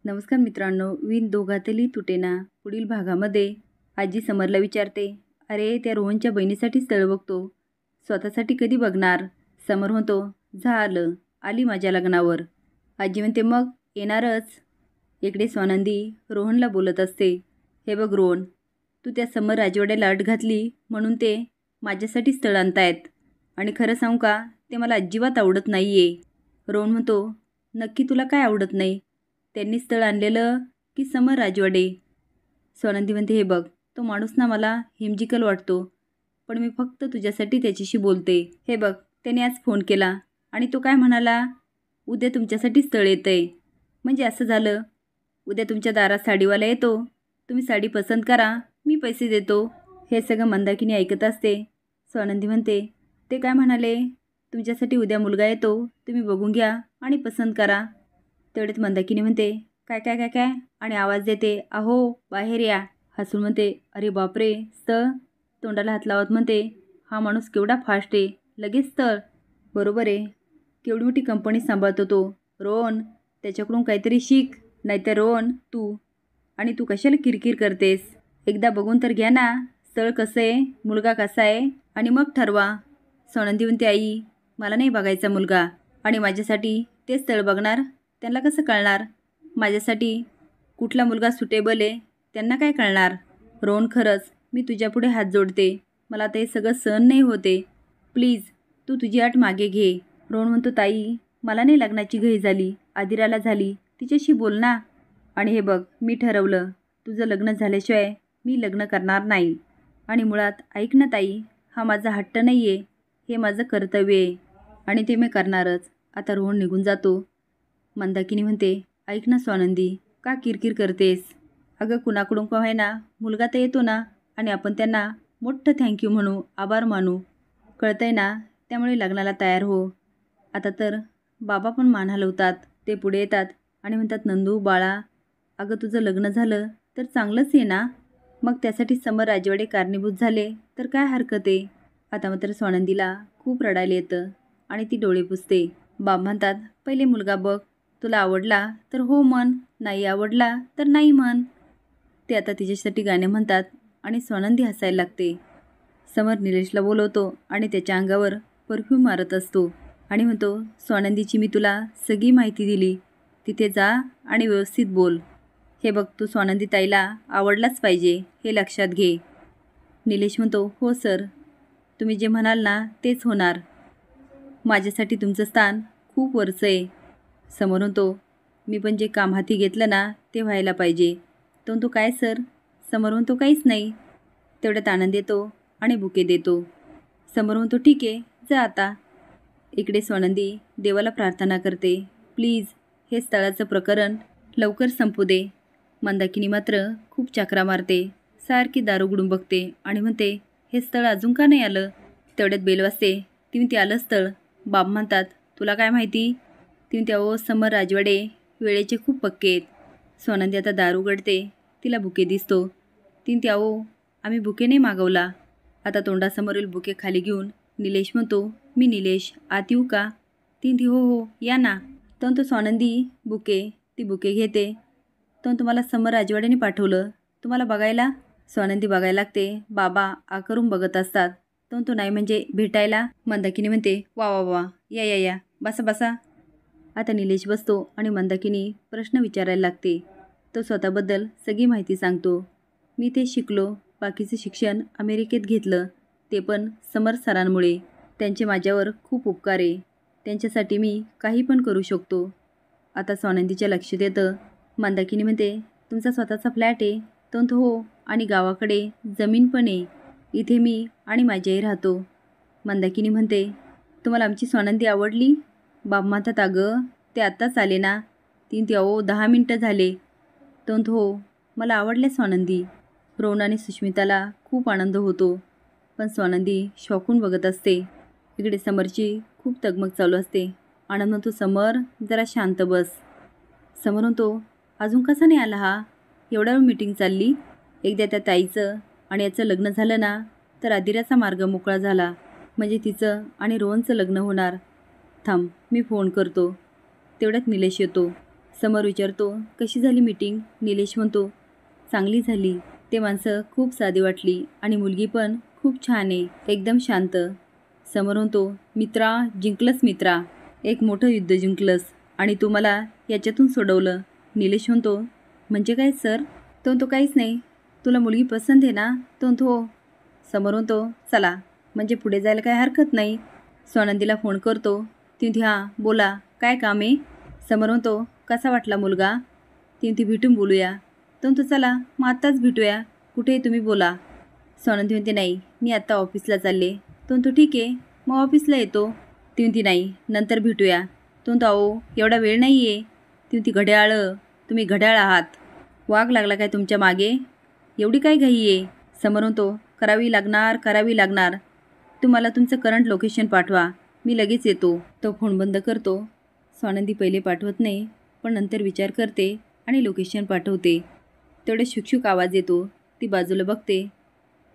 नमस्कार मित्रांनो, विण दोघातली तुटेना पुढील भागामध्ये आजी समरला विचारते, अरे त्या रोहनच्या बहिणीसाठी स्थळ बघतो, स्वतःसाठी कधी बघणार? समर म्हणतो, झालं, आली माझ्या लग्नावर. आजी म्हणते, मग येणारच. इकडे स्वानंदी रोहनला बोलत असते, हे बघ रोहन, तू त्या समर राजवाड्याला अट घातली म्हणून ते माझ्यासाठी स्थळ आणतायत आणि खरं सांगू का, ते मला अजिबात आवडत नाही आहे. रोहन म्हणतो, नक्की तुला काय आवडत नाही? त्यांनी स्थळ आणलेलं की समर राजवाडे? स्वानंदी म्हणते, हे बघ, तो माणूस ना मला हिमजिकल वाटतो, पण मी फक्त तुझ्यासाठी त्याच्याशी बोलते. हे बघ, त्याने आज फोन केला आणि तो काय म्हणाला, उद्या तुमच्यासाठी स्थळ येतंय. म्हणजे असं झालं, उद्या तुमच्या दारात साडीवाला येतो, तुम्ही साडी पसंत करा, मी पैसे देतो. हे सगळं मंदाकिनी ऐकत असते. स्वानंदी म्हणते, ते काय म्हणाले, तुमच्यासाठी उद्या मुलगा येतो, तुम्ही बघून घ्या आणि पसंत करा. तेवढ्यात मंदाकिनी म्हणते, काय काय काय काय आणि आवाज देते, अहो बाहेर या. हसून म्हणते, अरे बापरे, स्थळ? तोंडाला हात लावत म्हणते, हा माणूस केवढा फास्ट आहे, लगेच स्थळ? बरोबर आहे, केवढी मोठी कंपनी सांभाळतो तो. रोहन, त्याच्याकडून काहीतरी शिक, नाहीतर रोहन तू. आणि तू कशाला किरकिर करतेस? एकदा बघून तर घ्या ना, स्थळ कसं आहे, मुलगा कसा आहे, आणि मग ठरवा. स्वानंदी म्हणते, आई, मला नाही बघायचा मुलगा, आणि माझ्यासाठी ते स्थळ बघणार, त्यांना कसं कळणार? माझ्यासाठी कुठला मुलगा सुटेबल आहे त्यांना काय कळणार? रोहन, खरंच मी तुझ्यापुढे हात जोडते, मला ते सगळं सहन नाही होते, प्लीज तू तुझी अट मागे घे. रोहन म्हणतो, ताई, मला नाही लग्नाची घाई झाली, आदिराला झाली, तिच्याशी बोल ना. आणि हे बघ, मी ठरवलं, तुझं लग्न झाल्याशिवाय मी लग्न करणार नाही. आणि मुळात ऐक ना ताई, हा माझा हट्ट नाही आहे, हे माझं कर्तव्य आहे आणि ते मी करणारच. आता रोहन निघून जातो. मंदाकिनी म्हणते, ऐक ना स्वानंदी, का किरकिर करतेस? अगं कुणाकडून का होईना मुलगा तर येतो ना, आणि आपण त्यांना मोठं थँक्यू म्हणू, आभार मानू, कळतंय ना? त्यामुळे लग्नाला तयार हो. आता तर बाबा पण मान हलवतात, ते पुढे येतात आणि म्हणतात, नंदू बाळा, अगं तुझं लग्न झालं तर चांगलंच आहे ना, मग त्यासाठी समर राजवाडे कारणीभूत झाले तर काय हरकत आहे? आता मात्र स्वानंदीला खूप रडायला येतं आणि ती डोळे पुसते. बाबा म्हणतात, पहिले मुलगा बघ, तुला आवडला तर हो म्हण, नाही आवडला तर नाही म्हण. ते आता तिच्यासाठी गाणे म्हणतात आणि स्वानंदी हसायला लागते. समर निलेशला बोलवतो आणि त्याच्या अंगावर परफ्यूम मारत असतो आणि म्हणतो, स्वानंदीची मी तुला सगळी माहिती दिली, तिथे जा आणि व्यवस्थित बोल. हे बघ, तू स्वानंदी ताईला आवडलाच पाहिजे, हे लक्षात घे. निलेश म्हणतो, हो सर, तुम्ही जे म्हणाल ना तेच होणार, माझ्यासाठी तुमचं स्थान खूप वरचं आहे. समोर म्हणतो, मी पण जे काम हाती घेतलं ना ते व्हायला पाहिजे. तो म्हणतो, काय सर? समोर म्हणतो, काहीच नाही. तेवढ्यात आनंद येतो आणि बुके देतो. समोर म्हणतो, ठीक आहे, जा आता. इकडे स्वानंदी देवाला प्रार्थना करते, प्लीज हे स्थळाचं प्रकरण लवकर संपू दे. मंदाकिनी मात्र खूप चक्रा मारते, सारखी दार उघडून बघते आणि म्हणते, हे स्थळ अजून का नाही आलं? तेवढ्यात बेल वाजते. ती म्हणते, आलं स्थळ. बाब म्हणतात, तुला काय माहिती? ती म्हणते, अहो समर राजवाडे वेळेचे खूप पक्के आहेत. स्वानंदी आता दार उघडते, तिला बुके दिसतो. ती म्हणते, अहो आम्ही बुके नाही मागवला. आता तोंडासमोरील बुके खाली घेऊन निलेश म्हणतो, मी निलेश, आत येऊ का? ती म्हणते, हो हो या ना. तो स्वानंदी बुके, ती बुके घेते. तो तुम्हाला समर राजवाड्याने पाठवलं तुम्हाला बघायला? स्वानंदी बघायला लागते. बाबा आकरून बघत असतात. तो नाही म्हणजे भेटायला? मंदाकिनी म्हणते, वा वा वा, या या या, बसा बसा. आता निलेश बसतो आणि मंदाकिनी प्रश्न विचारायला लागते. तो स्वतःबद्दल सगळी माहिती सांगतो. मी ते शिकलो, बाकीचे शिक्षण अमेरिकेत घेतलं, ते पण समर सरांमुळे. त्यांचे माझ्यावर खूप उपकार आहे, त्यांच्यासाठी मी काही पण करू शकतो. आता स्वानंदीच्या लक्षात येतं. मंदाकिनी म्हणते, तुमचा स्वतःचा फ्लॅट आहे? तो हो, आणि गावाकडे जमीन पण आहे, इथे मी आणि माझी आई राहतो. मंदाकिनी म्हणते, तुम्हाला आमची स्वानंदी आवडली? बाब म्हणतात, अगं ते आत्ताच आले ना. ती अहो 10 मिनटं झाले. तो हो, मला आवडल्या स्वानंदी. रोहन आणि सुष्मिताला खूप आनंद होतो, पण स्वानंदी शॉकून बघत असते. इकडे समरची खूप तगमग चालू असते. आनंद म्हणतो, समर जरा शांत बस. समर म्हणतो, अजून कसा नाही आला हा? एवढा वेळ मीटिंग चालली. एकदा त्या ताईचं आणि याचं लग्न झालं ना तर आदिराचा मार्ग मोकळा झाला, म्हणजे तिचं आणि रोहनचं लग्न होणार. थांब, मी फोन करतो. तेवढ्यात निलेश येतो. समर विचारतो, कशी झाली मीटिंग? निलेश म्हणतो, चांगली झाली. ते माणसं खूप साधी वाटली आणि मुलगी पण खूप छान आहे, एकदम शांत. समर म्हणतो, मित्रा, जिंकलंस मित्रा. एक मोठं युद्ध जिंकलंस आणि तू मला याच्यातून सोडवलं. निलेश म्हणतो, म्हणजे काय सर? तो म्हणतो, काहीच नाही. तुला मुलगी पसंत आहे ना? तो म्हणतो, हो. समर म्हणतो, चला, म्हणजे पुढे जायला काही हरकत नाही. स्वानंदीला फोन करतो. ती म्हणते, हां बोला, काय काम आहे? समर म्हणतो, कसा वाटला मुलगा? ती म्हणते, भेटून बोलूया. तो म्हणतो, चला मग आत्ताच भेटूया. कुठे तुम्ही बोला. स्वानंदी म्हणते, नाही, मी आत्ता ऑफिसला चालले. तो म्हणतो, ठीक आहे, मग ऑफिसला येतो. ती म्हणते, नाही, नंतर भेटूया. तो म्हणतो, अहो एवढा वेळ नाही आहे. ती म्हणते, घड्याळ, तुम्ही घड्याळ आहात. वाघ लागला काय तुमच्या मागे? एवढी काय घाई आहे? समर म्हणतो, करावी लागणार. तुम्हाला तुमचं करंट लोकेशन पाठवा, मी लगेच येतो. तो फोन बंद करतो. स्वानंदी पहिले पाठवत नाही, पण नंतर विचार करते आणि लोकेशन पाठवते. तेवढे शुकशुक आवाज येतो. ती बाजूला बघते.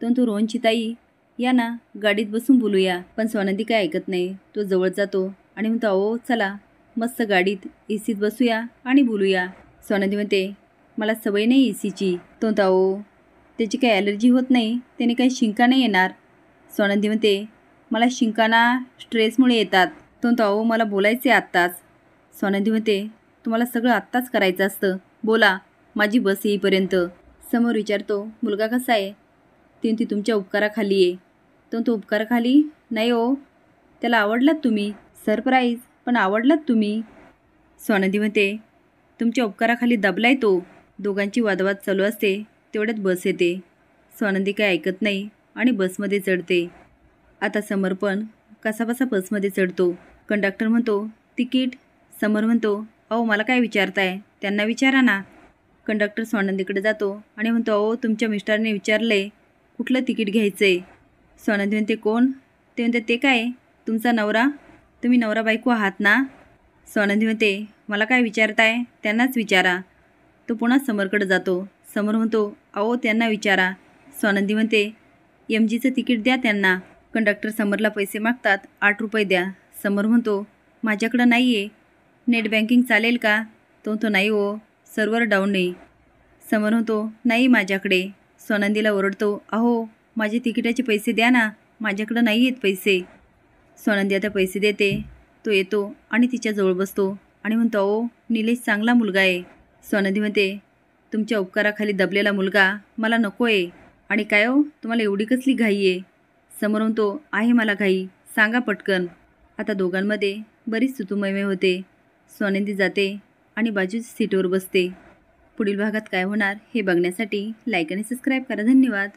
तो रोहनची ताई, या ना, गाडीत बसून बोलूया. पण स्वानंदी काय ऐकत नाही. तो जवळ जातो आणि म्हणतो, अहो चला, मस्त गाडीत एसीत बसूया आणि बोलूया. स्वानंदी म्हणते, मला सवय नाही एसीची. तो म्हणतो, अहो त्याची काही ॲलर्जी होत नाही, त्याने काही शिंका नाही येणार. स्वानंदी म्हणते, मला शिंकाना स्ट्रेसमुळे येतात. तो म्हणतो, अहो मला बोलायचे आत्ताच. स्वानंदी म्हणते, तुम्हाला सगळं आत्ताच करायचं असतं, बोला, माझी बस येईपर्यंत. समोर विचारतो, मुलगा कसा आहे? ती म्हणते, तुमच्या उपकाराखाली आहे. तो उपकाराखाली? नाही हो, त्याला आवडलात तुम्ही. सरप्राईज, पण आवडलात तुम्ही. स्वानंदी म्हणते, तुमच्या उपकाराखाली दबलाय तो. दोघांची वादवाद चालू असते. तेवढ्यात बस येते. स्वानंदी काय ऐकत नाही आणि बसमध्ये चढते. आता समर पण कसाबसा बसमध्ये चढतो. कंडक्टर म्हणतो, तिकीट? समर म्हणतो, अहो मला काय विचारताय, त्यांना विचारा ना. कंडक्टर स्वानंदीकडे जातो आणि म्हणतो, अहो तुमच्या मिस्टरने विचारले कुठलं तिकीट घ्यायचं आहे. स्वानंदी म्हणते, कोण? ते म्हणते, ते काय, तुमचा नवरा. तुम्ही नवरा बायको आहात ना? स्वानंदी म्हणते, मला काय विचारताय, त्यांनाच विचारा. तो पुन्हा समरकडे जातो. समर म्हणतो, अहो त्यांना विचारा. स्वानंदी म्हणते, MGचं तिकीट द्या त्यांना. कंडक्टर समरला पैसे मागतात. 8 रुपये द्या. समर म्हणतो, माझ्याकडं नाही आहे. नेट बँकिंग चालेल का? तो म्हणतो, नाही हो, सर्व्हर डाऊन आहे. समर म्हणतो, नाही माझ्याकडे. स्वानंदीला ओरडतो, अहो माझे तिकिटाचे पैसे द्या ना, माझ्याकडं नाही आहेत पैसे. स्वानंदी आता पैसे देते. तो येतो आणि तिच्याजवळ बसतो आणि म्हणतो, अहो निलेश चांगला मुलगा आहे. स्वानंदी म्हणते, तुमच्या उपकाराखाली दबलेला मुलगा मला नको आहे. आणि काय हो, तुम्हाला एवढी कसली घाई आहे? समोर म्हणतो, आहे मला घाई, सांगा पटकन. आता दोघांमध्ये बरीच तुतुमयमे होते. स्वानंदी जाते आणि बाजूच्या सीटवर बसते. पुढील भागात काय होणार हे बघण्यासाठी लाईक आणि सबस्क्राईब करा. धन्यवाद.